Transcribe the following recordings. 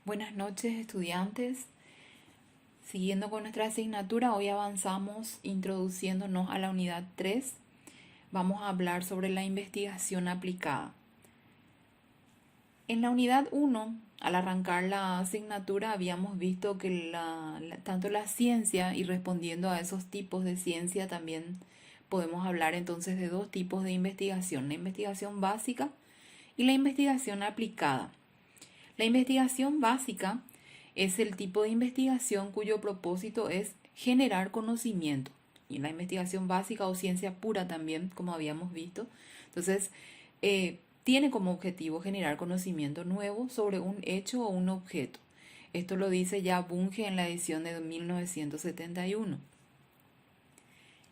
Buenas noches, estudiantes. Siguiendo con nuestra asignatura, hoy avanzamos introduciéndonos a la unidad 3. Vamos a hablar sobre la investigación aplicada. En la unidad 1, al arrancar la asignatura, habíamos visto que tanto la ciencia y respondiendo a esos tipos de ciencia también podemos hablar entonces de dos tipos de investigación, la investigación básica y la investigación aplicada. La investigación básica es el tipo de investigación cuyo propósito es generar conocimiento. Y la investigación básica o ciencia pura también, como habíamos visto. Entonces, tiene como objetivo generar conocimiento nuevo sobre un hecho o un objeto. Esto lo dice ya Bunge en la edición de 1971.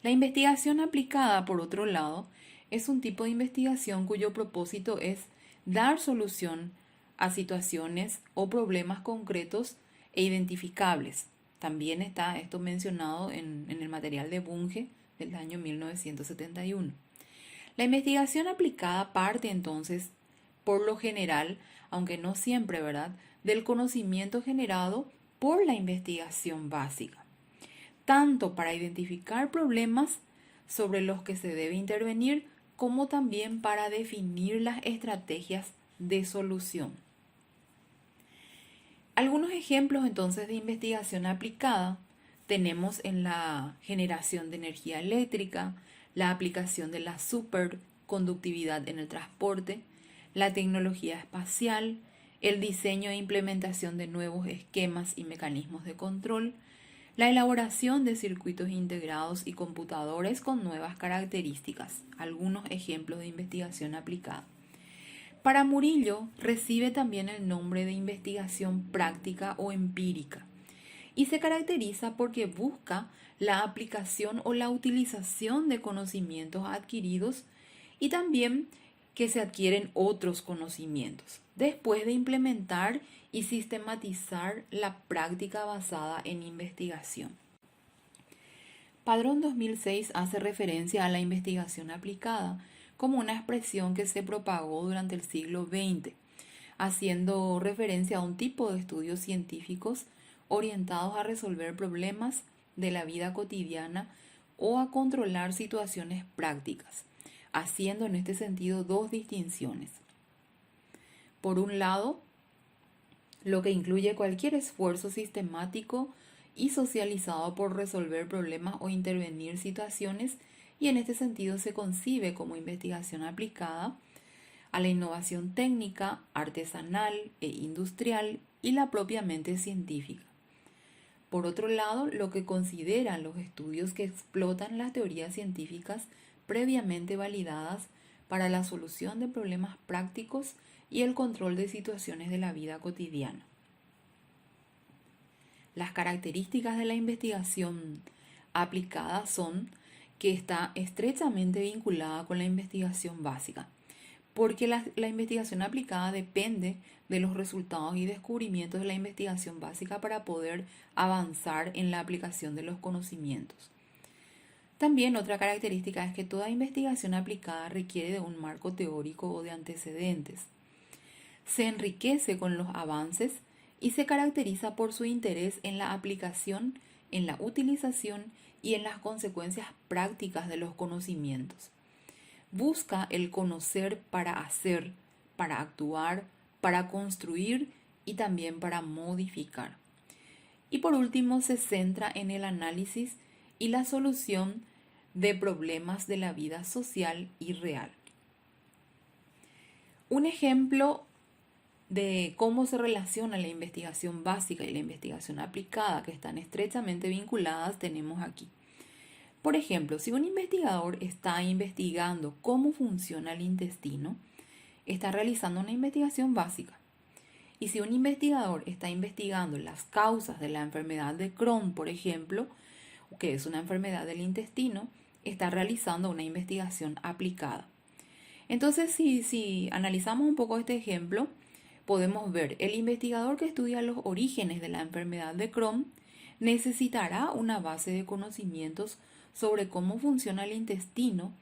La investigación aplicada, por otro lado, es un tipo de investigación cuyo propósito es dar solución a situaciones o problemas concretos e identificables. También está esto mencionado en el material de Bunge del año 1971. La investigación aplicada parte entonces, por lo general, aunque no siempre, ¿verdad?, del conocimiento generado por la investigación básica, tanto para identificar problemas sobre los que se debe intervenir, como también para definir las estrategias de solución. Algunos ejemplos entonces de investigación aplicada tenemos en la generación de energía eléctrica, la aplicación de la superconductividad en el transporte, la tecnología espacial, el diseño e implementación de nuevos esquemas y mecanismos de control, la elaboración de circuitos integrados y computadores con nuevas características, algunos ejemplos de investigación aplicada. Para Murillo recibe también el nombre de investigación práctica o empírica y se caracteriza porque busca la aplicación o la utilización de conocimientos adquiridos y también que se adquieren otros conocimientos después de implementar y sistematizar la práctica basada en investigación. Padrón 2006 hace referencia a la investigación aplicada como una expresión que se propagó durante el siglo XX, haciendo referencia a un tipo de estudios científicos orientados a resolver problemas de la vida cotidiana o a controlar situaciones prácticas, haciendo en este sentido dos distinciones. Por un lado, lo que incluye cualquier esfuerzo sistemático y socializado por resolver problemas o intervenir situaciones, y en este sentido se concibe como investigación aplicada a la innovación técnica, artesanal e industrial y la propiamente científica. Por otro lado, lo que consideran los estudios que explotan las teorías científicas previamente validadas para la solución de problemas prácticos y el control de situaciones de la vida cotidiana. Las características de la investigación aplicada son que está estrechamente vinculada con la investigación básica, porque la investigación aplicada depende de los resultados y descubrimientos de la investigación básica para poder avanzar en la aplicación de los conocimientos. También otra característica es que toda investigación aplicada requiere de un marco teórico o de antecedentes. Se enriquece con los avances y se caracteriza por su interés en la aplicación, en la utilización y en las consecuencias prácticas de los conocimientos. Busca el conocer para hacer, para actuar, para construir y también para modificar. Y por último, se centra en el análisis y la solución de problemas de la vida social y real. Un ejemplo de cómo se relaciona la investigación básica y la investigación aplicada, que están estrechamente vinculadas, tenemos aquí. Por ejemplo, si un investigador está investigando cómo funciona el intestino, está realizando una investigación básica. Y si un investigador está investigando las causas de la enfermedad de Crohn, por ejemplo, que es una enfermedad del intestino, está realizando una investigación aplicada. Entonces, si analizamos un poco este ejemplo, podemos ver el investigador que estudia los orígenes de la enfermedad de Crohn necesitará una base de conocimientos sobre cómo funciona el intestino,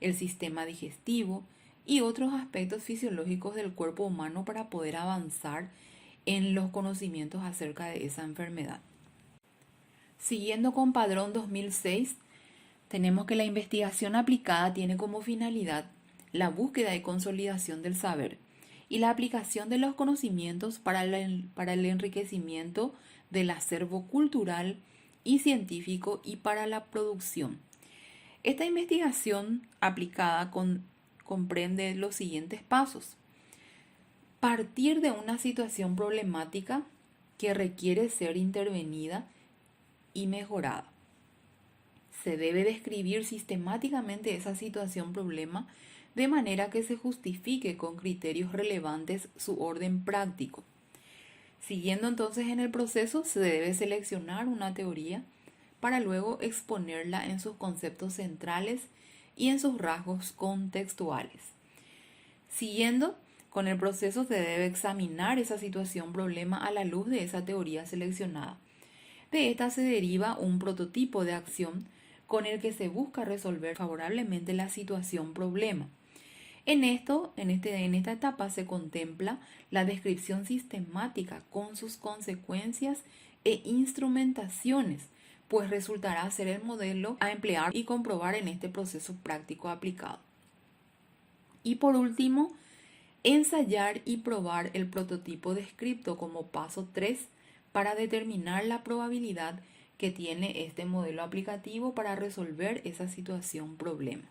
el sistema digestivo y otros aspectos fisiológicos del cuerpo humano para poder avanzar en los conocimientos acerca de esa enfermedad. Siguiendo con Padrón 2006, tenemos que la investigación aplicada tiene como finalidad la búsqueda y consolidación del saber y la aplicación de los conocimientos para el enriquecimiento del acervo cultural y científico y para la producción. Esta investigación aplicada comprende los siguientes pasos. Partir de una situación problemática que requiere ser intervenida y mejorada. Se debe describir sistemáticamente esa situación problema de manera que se justifique con criterios relevantes su orden práctico. Siguiendo entonces en el proceso, se debe seleccionar una teoría para luego exponerla en sus conceptos centrales y en sus rasgos contextuales. Siguiendo con el proceso, se debe examinar esa situación problema a la luz de esa teoría seleccionada. De esta se deriva un prototipo de acción con el que se busca resolver favorablemente la situación problema. En esta etapa se contempla la descripción sistemática con sus consecuencias e instrumentaciones, pues resultará ser el modelo a emplear y comprobar en este proceso práctico aplicado. Y por último, ensayar y probar el prototipo descrito como paso 3 para determinar la probabilidad que tiene este modelo aplicativo para resolver esa situación problema.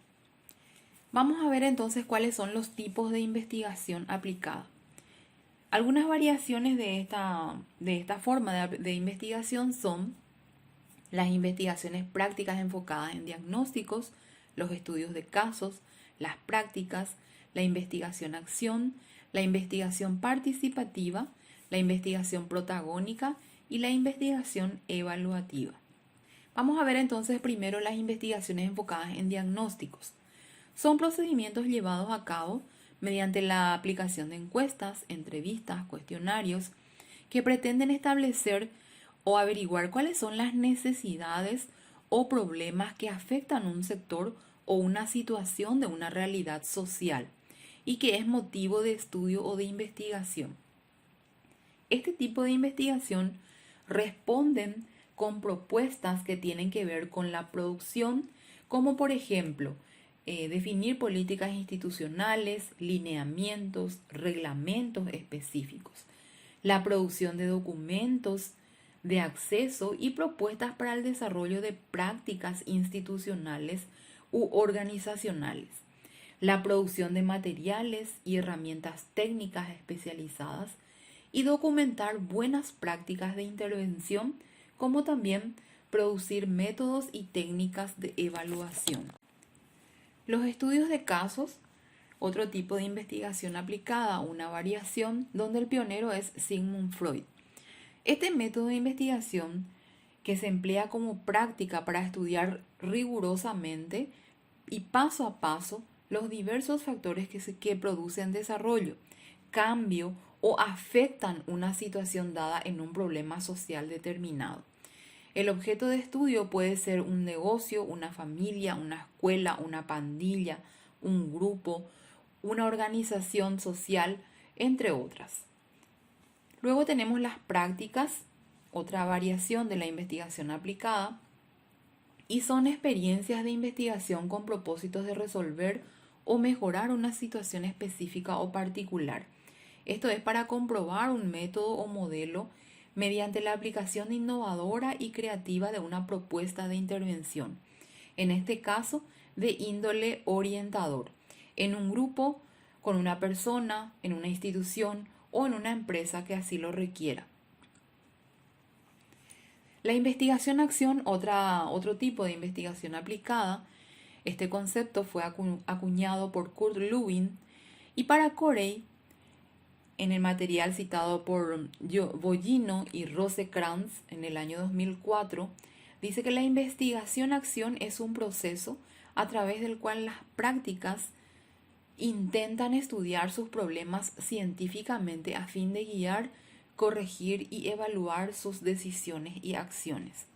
Vamos a ver entonces cuáles son los tipos de investigación aplicada. Algunas variaciones de esta forma de investigación son las investigaciones prácticas enfocadas en diagnósticos, los estudios de casos, las prácticas, la investigación-acción, la investigación participativa, la investigación protagónica y la investigación evaluativa. Vamos a ver entonces primero las investigaciones enfocadas en diagnósticos. Son procedimientos llevados a cabo mediante la aplicación de encuestas, entrevistas, cuestionarios, que pretenden establecer o averiguar cuáles son las necesidades o problemas que afectan un sector o una situación de una realidad social y que es motivo de estudio o de investigación. Este tipo de investigación responden con propuestas que tienen que ver con la producción, como por ejemplo, definir políticas institucionales, lineamientos, reglamentos específicos, la producción de documentos de acceso y propuestas para el desarrollo de prácticas institucionales u organizacionales, la producción de materiales y herramientas técnicas especializadas y documentar buenas prácticas de intervención, como también producir métodos y técnicas de evaluación. Los estudios de casos, otro tipo de investigación aplicada, una variación donde el pionero es Sigmund Freud. Este método de investigación que se emplea como práctica para estudiar rigurosamente y paso a paso los diversos factores que producen desarrollo, cambio o afectan una situación dada en un problema social determinado. El objeto de estudio puede ser un negocio, una familia, una escuela, una pandilla, un grupo, una organización social, entre otras. Luego tenemos las prácticas, otra variación de la investigación aplicada, y son experiencias de investigación con propósitos de resolver o mejorar una situación específica o particular. Esto es para comprobar un método o modelo mediante la aplicación innovadora y creativa de una propuesta de intervención, en este caso de índole orientador, en un grupo, con una persona, en una institución o en una empresa que así lo requiera. La investigación-acción, otro tipo de investigación aplicada. Este concepto fue acuñado por Kurt Lewin y para Corey, en el material citado por Bollino y Rosekrantz en el año 2004, dice que la investigación-acción es un proceso a través del cual las prácticas intentan estudiar sus problemas científicamente a fin de guiar, corregir y evaluar sus decisiones y acciones.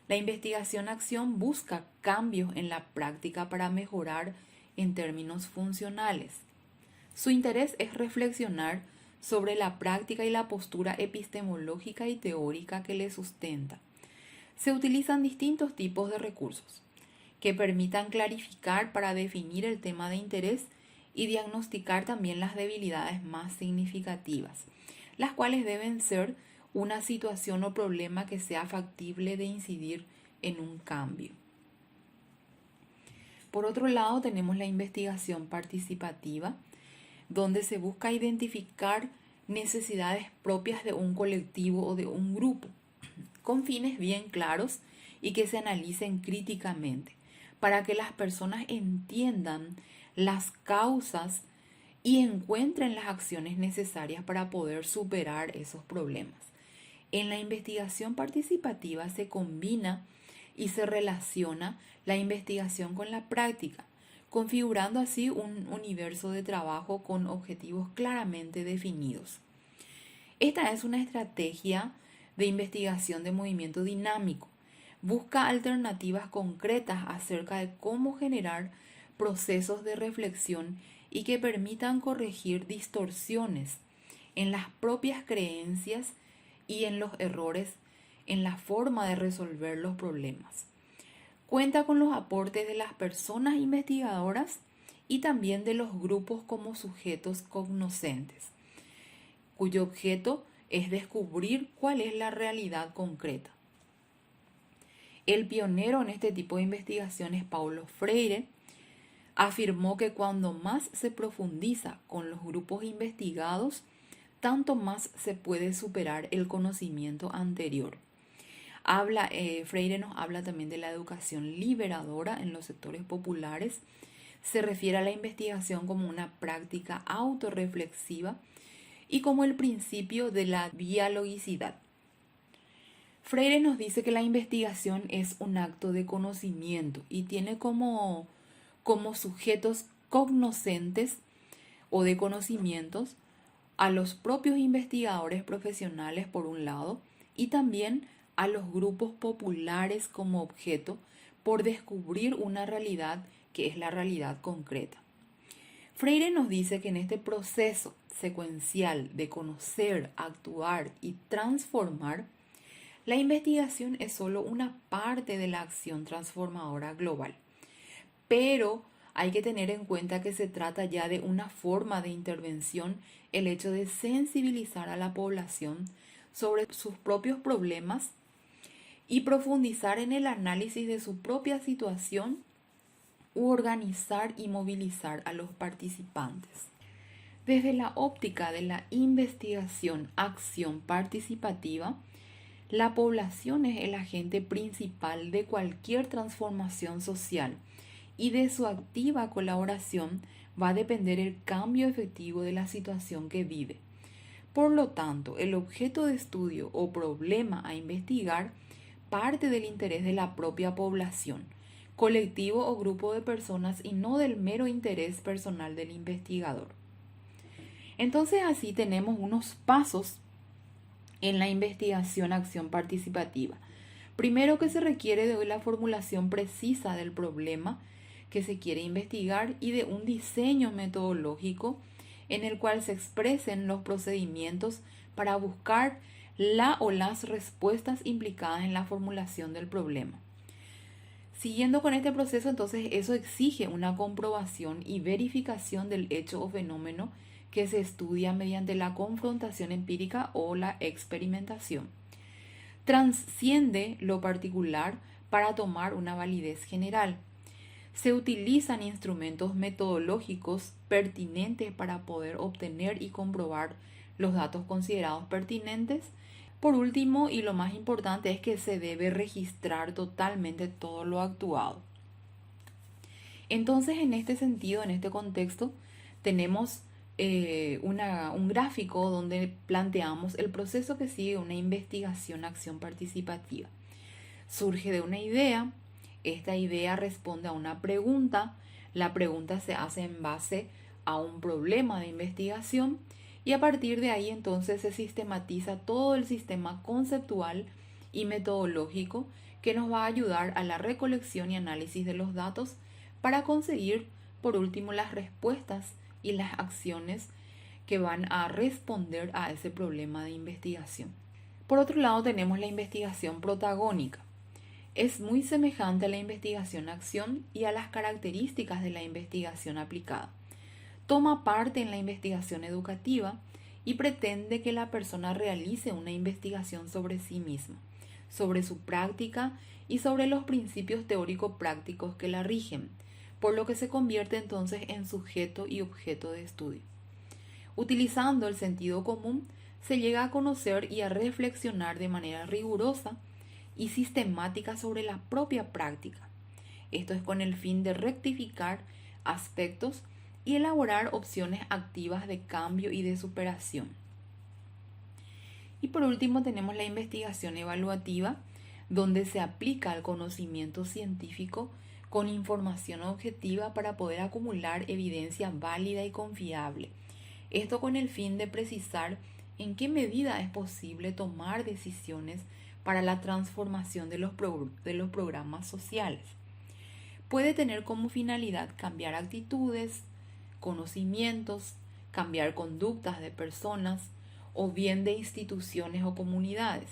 La investigación-acción busca cambios en la práctica para mejorar en términos funcionales. Su interés es reflexionar sobre la práctica y la postura epistemológica y teórica que le sustenta. Se utilizan distintos tipos de recursos que permitan clarificar para definir el tema de interés y diagnosticar también las debilidades más significativas, las cuales deben ser una situación o problema que sea factible de incidir en un cambio. Por otro lado, tenemos la investigación participativa, donde se busca identificar necesidades propias de un colectivo o de un grupo, con fines bien claros y que se analicen críticamente, para que las personas entiendan las causas y encuentren las acciones necesarias para poder superar esos problemas. En la investigación participativa se combina y se relaciona la investigación con la práctica, configurando así un universo de trabajo con objetivos claramente definidos. Esta es una estrategia de investigación de movimiento dinámico. Busca alternativas concretas acerca de cómo generar procesos de reflexión y que permitan corregir distorsiones en las propias creencias y en los errores en la forma de resolver los problemas. Cuenta con los aportes de las personas investigadoras y también de los grupos como sujetos cognoscentes, cuyo objeto es descubrir cuál es la realidad concreta. El pionero en este tipo de investigaciones, Paulo Freire, afirmó que cuando más se profundiza con los grupos investigados, tanto más se puede superar el conocimiento anterior. Freire nos habla también de la educación liberadora en los sectores populares. Se refiere a la investigación como una práctica autorreflexiva y como el principio de la dialogicidad. Freire nos dice que la investigación es un acto de conocimiento y tiene como sujetos cognoscentes o de conocimientos a los propios investigadores profesionales por un lado y también a los grupos populares como objeto por descubrir una realidad que es la realidad concreta. Freire nos dice que en este proceso secuencial de conocer, actuar y transformar, la investigación es solo una parte de la acción transformadora global, pero hay que tener en cuenta que se trata ya de una forma de intervención, el hecho de sensibilizar a la población sobre sus propios problemas y profundizar en el análisis de su propia situación u organizar y movilizar a los participantes. Desde la óptica de la investigación-acción participativa, la población es el agente principal de cualquier transformación social y de su activa colaboración va a depender el cambio efectivo de la situación que vive. Por lo tanto, el objeto de estudio o problema a investigar parte del interés de la propia población, colectivo o grupo de personas y no del mero interés personal del investigador. Entonces así tenemos unos pasos en la investigación-acción participativa. Primero, que se requiere de la formulación precisa del problema que se quiere investigar y de un diseño metodológico en el cual se expresen los procedimientos para buscar la o las respuestas implicadas en la formulación del problema. Siguiendo con este proceso, entonces eso exige una comprobación y verificación del hecho o fenómeno que se estudia mediante la confrontación empírica o la experimentación. Transciende lo particular para tomar una validez general. Se utilizan instrumentos metodológicos pertinentes para poder obtener y comprobar los datos considerados pertinentes. Por último, y lo más importante, es que se debe registrar totalmente todo lo actuado. Entonces, en este sentido, en este contexto, tenemos un gráfico donde planteamos el proceso que sigue una investigación-acción participativa. Surge de una idea, esta idea responde a una pregunta, la pregunta se hace en base a un problema de investigación y a partir de ahí entonces se sistematiza todo el sistema conceptual y metodológico que nos va a ayudar a la recolección y análisis de los datos para conseguir, por último, las respuestas y las acciones que van a responder a ese problema de investigación. Por otro lado, tenemos la investigación protagónica. Es muy semejante a la investigación-acción y a las características de la investigación aplicada. Toma parte en la investigación educativa y pretende que la persona realice una investigación sobre sí misma, sobre su práctica y sobre los principios teórico-prácticos que la rigen, por lo que se convierte entonces en sujeto y objeto de estudio. Utilizando el sentido común, se llega a conocer y a reflexionar de manera rigurosa y sistemática sobre la propia práctica. Esto es con el fin de rectificar aspectos y elaborar opciones activas de cambio y de superación. Y por último tenemos la investigación evaluativa, donde se aplica el conocimiento científico con información objetiva para poder acumular evidencia válida y confiable. Esto con el fin de precisar en qué medida es posible tomar decisiones para la transformación de los programas sociales. Puede tener como finalidad cambiar actitudes, conocimientos, cambiar conductas de personas o bien de instituciones o comunidades.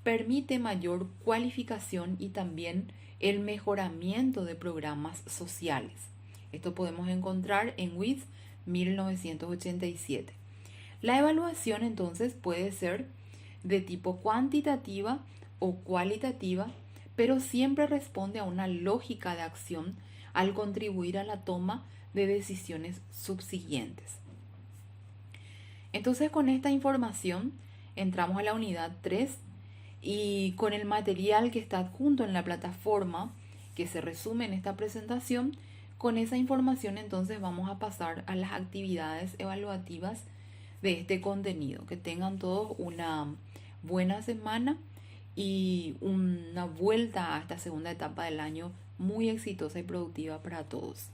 Permite mayor cualificación y también el mejoramiento de programas sociales. Esto podemos encontrar en WIS 1987. La evaluación entonces puede ser de tipo cuantitativa o cualitativa, pero siempre responde a una lógica de acción al contribuir a la toma de decisiones subsiguientes. Entonces, con esta información entramos a la unidad 3 y con el material que está adjunto en la plataforma que se resume en esta presentación, con esa información entonces vamos a pasar a las actividades evaluativas de este contenido. Que tengan todos una buena semana y una vuelta a esta segunda etapa del año muy exitosa y productiva para todos.